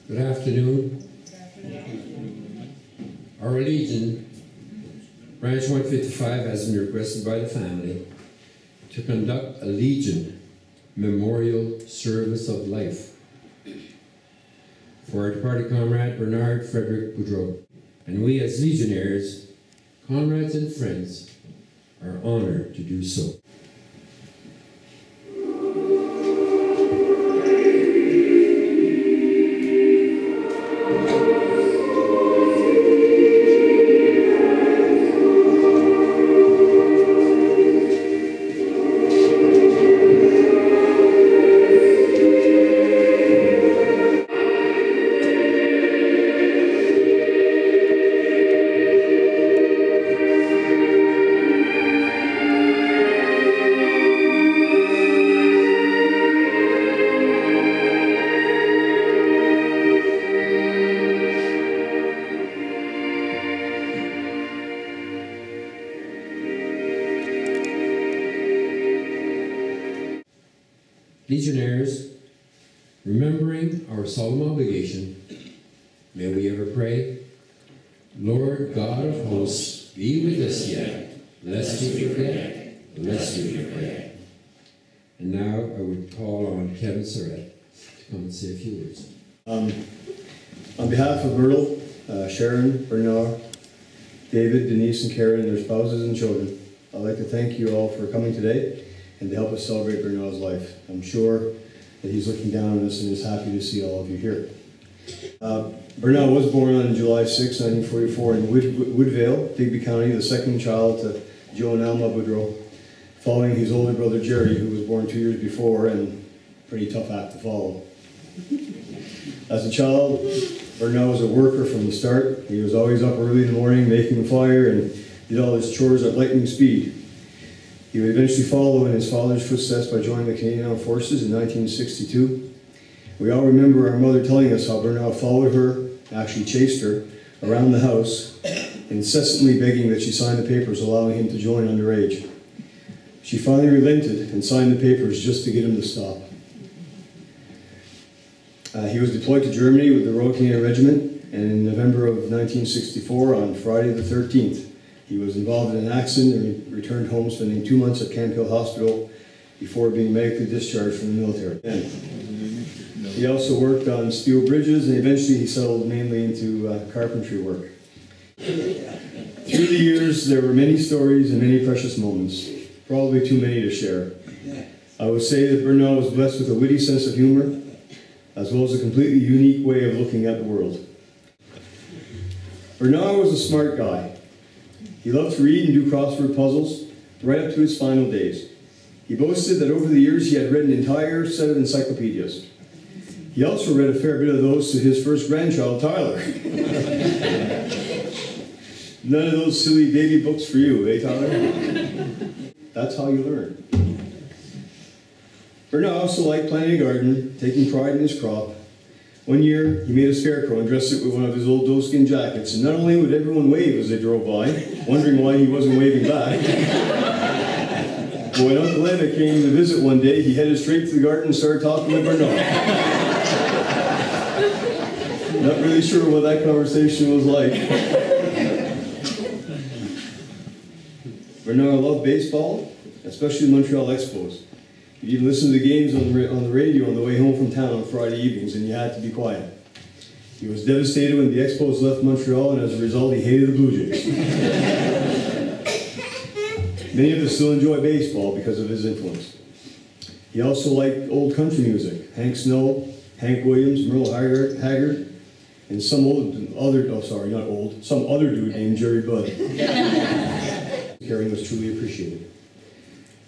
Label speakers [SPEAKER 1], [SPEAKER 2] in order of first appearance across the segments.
[SPEAKER 1] Good afternoon. Our Legion, Branch 155, has been requested by the family to conduct a Legion Memorial Service of Life for our departed comrade Bernard Frederick Boudreau. And we as Legionnaires, comrades and friends, are honored to do so. Legionnaires, remembering our solemn obligation, may we ever pray, Lord God of hosts, be with us yet, lest we forget, lest we forget. And now I would call on Kevin Surratt to come and say a few words.
[SPEAKER 2] On behalf of Myrtle, Sharon, Bernard, David, Denise, and Karen, and their spouses and children, I'd like to thank you all for coming today and to help us celebrate Bernard's life. I'm sure that he's looking down on us and is happy to see all of you here. Bernard was born on July 6, 1944 in Woodvale, Digby County, the second child to Joe and Alma Boudreau, following his older brother Jerry, who was born 2 years before, and pretty tough act to follow. As a child, Bernard was a worker from the start. He was always up early in the morning making a fire and did all his chores at lightning speed. He would eventually follow in his father's footsteps by joining the Canadian Armed Forces in 1962. We all remember our mother telling us how Bernard followed her, actually chased her, around the house, incessantly begging that she sign the papers allowing him to join underage. She finally relented and signed the papers just to get him to stop. He was deployed to Germany with the Royal Canadian Regiment, and in November of 1964, on Friday the 13th, he was involved in an accident and returned home, spending 2 months at Camp Hill Hospital before being medically discharged from the military. He also worked on steel bridges, and eventually he settled mainly into carpentry work. Through the years, there were many stories and many precious moments, probably too many to share. I would say that Bernard was blessed with a witty sense of humor, as well as a completely unique way of looking at the world. Bernard was a smart guy. He loved to read and do crossword puzzles, right up to his final days. He boasted that over the years he had read an entire set of encyclopedias. He also read a fair bit of those to his first grandchild, Tyler. None of those silly baby books for you, eh, Tyler? That's how you learn. Bernard also liked planting a garden, taking pride in his crop. One year, he made a scarecrow and dressed it with one of his old doeskin jackets, and not only would everyone wave as they drove by, wondering why he wasn't waving back, but when Uncle Emmett came to visit one day, he headed straight to the garden and started talking with Bernard. Not really sure what that conversation was like. Bernard loved baseball, especially the Montreal Expos. You'd even listen to the games on the radio on the way home from town on Friday evenings, and you had to be quiet. He was devastated when the Expos left Montreal, and as a result, he hated the Blue Jays. Many of us still enjoy baseball because of his influence. He also liked old country music, Hank Snow, Hank Williams, Merle Haggard, and some other dude named Jerry Budd. Caring was truly appreciated.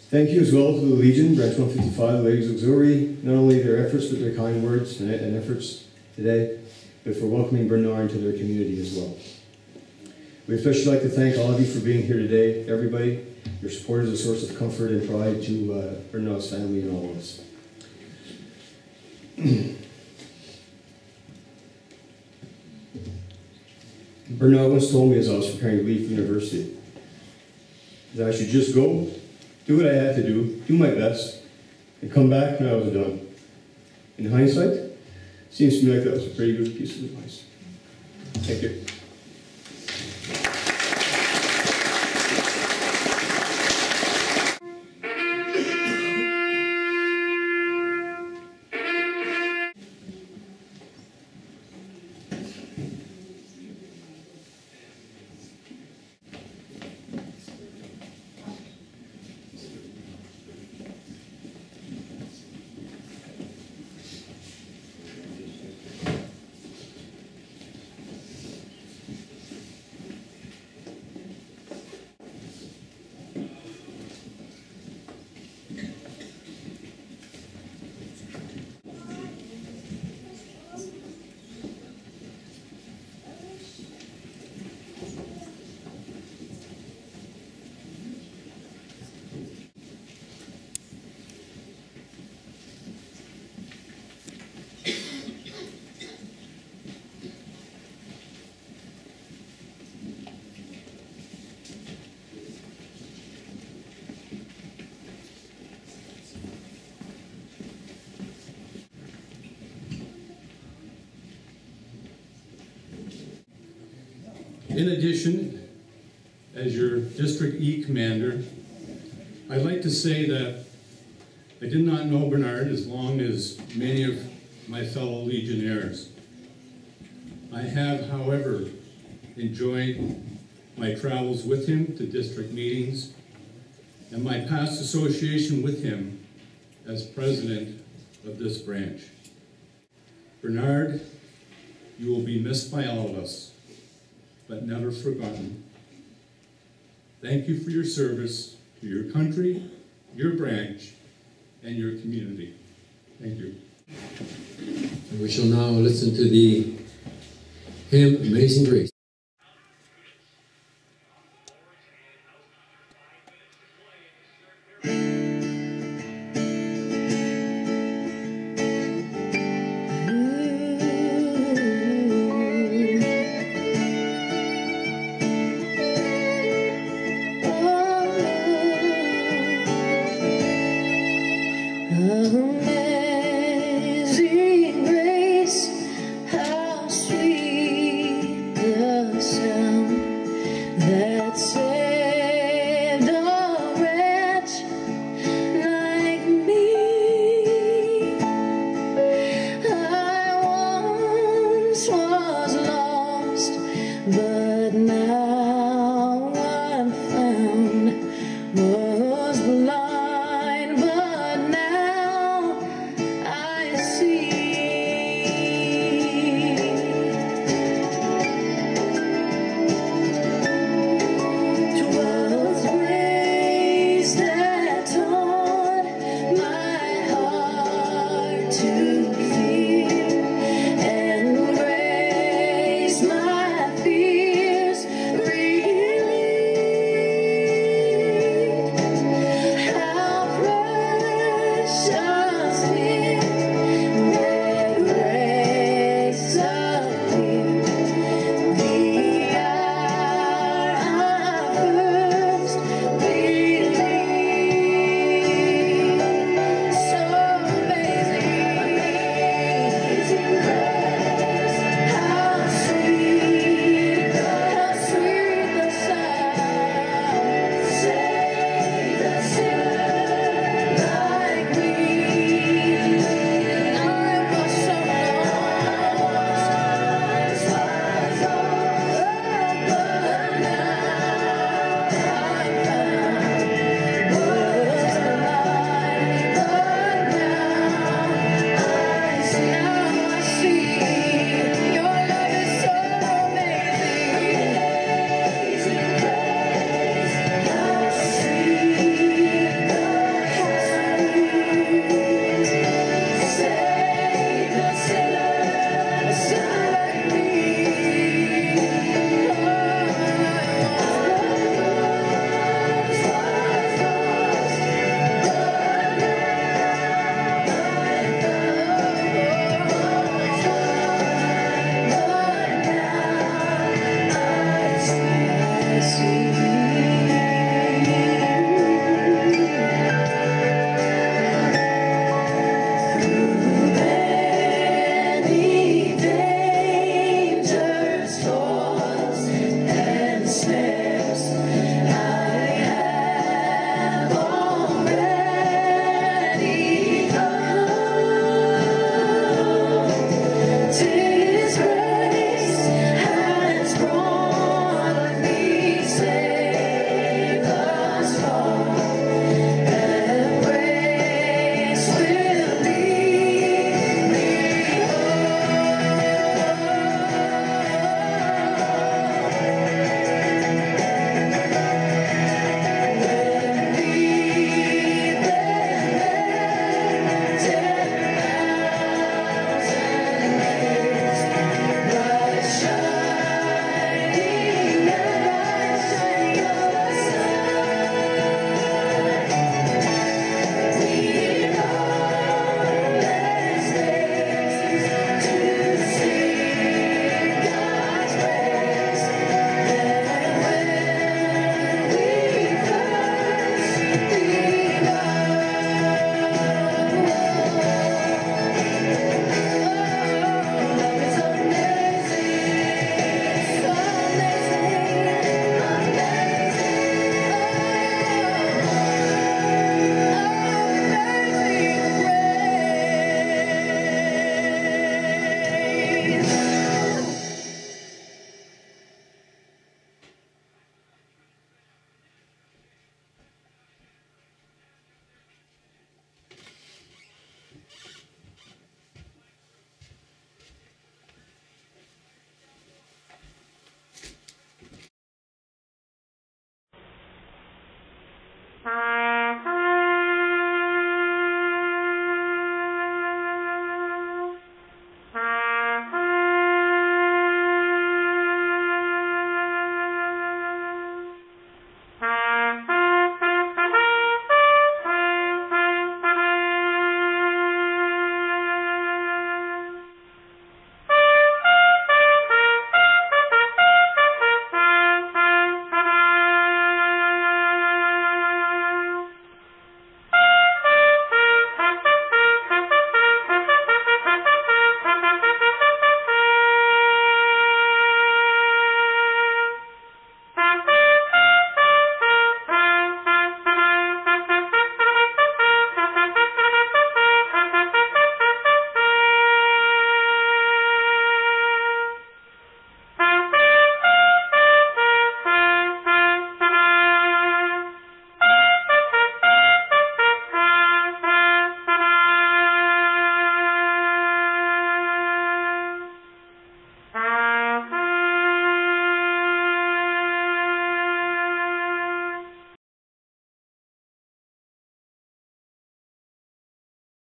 [SPEAKER 2] Thank you as well to the Legion, Branch 155, the Ladies Auxiliary, not only their efforts, but their kind words and efforts today, but for welcoming Bernard into their community as well. We'd especially like to thank all of you for being here today, everybody. Your support is a source of comfort and pride to Bernard's family and all of us. Bernard once told me as I was preparing to leave for university that I should just go, do what I had to do my best, and come back when I was done. In hindsight, Seems to me like that was a pretty good piece of advice. Thank you.
[SPEAKER 3] In addition, as your District E commander, I'd like to say that I did not know Bernard as long as many of my fellow Legionnaires. I have, however, enjoyed my travels with him to district meetings and my past association with him as president of this branch. Bernard, you will be missed by all of us, but never forgotten. Thank you for your service to your country, your branch, and your community. Thank you.
[SPEAKER 1] And we shall now listen to the hymn Amazing Grace.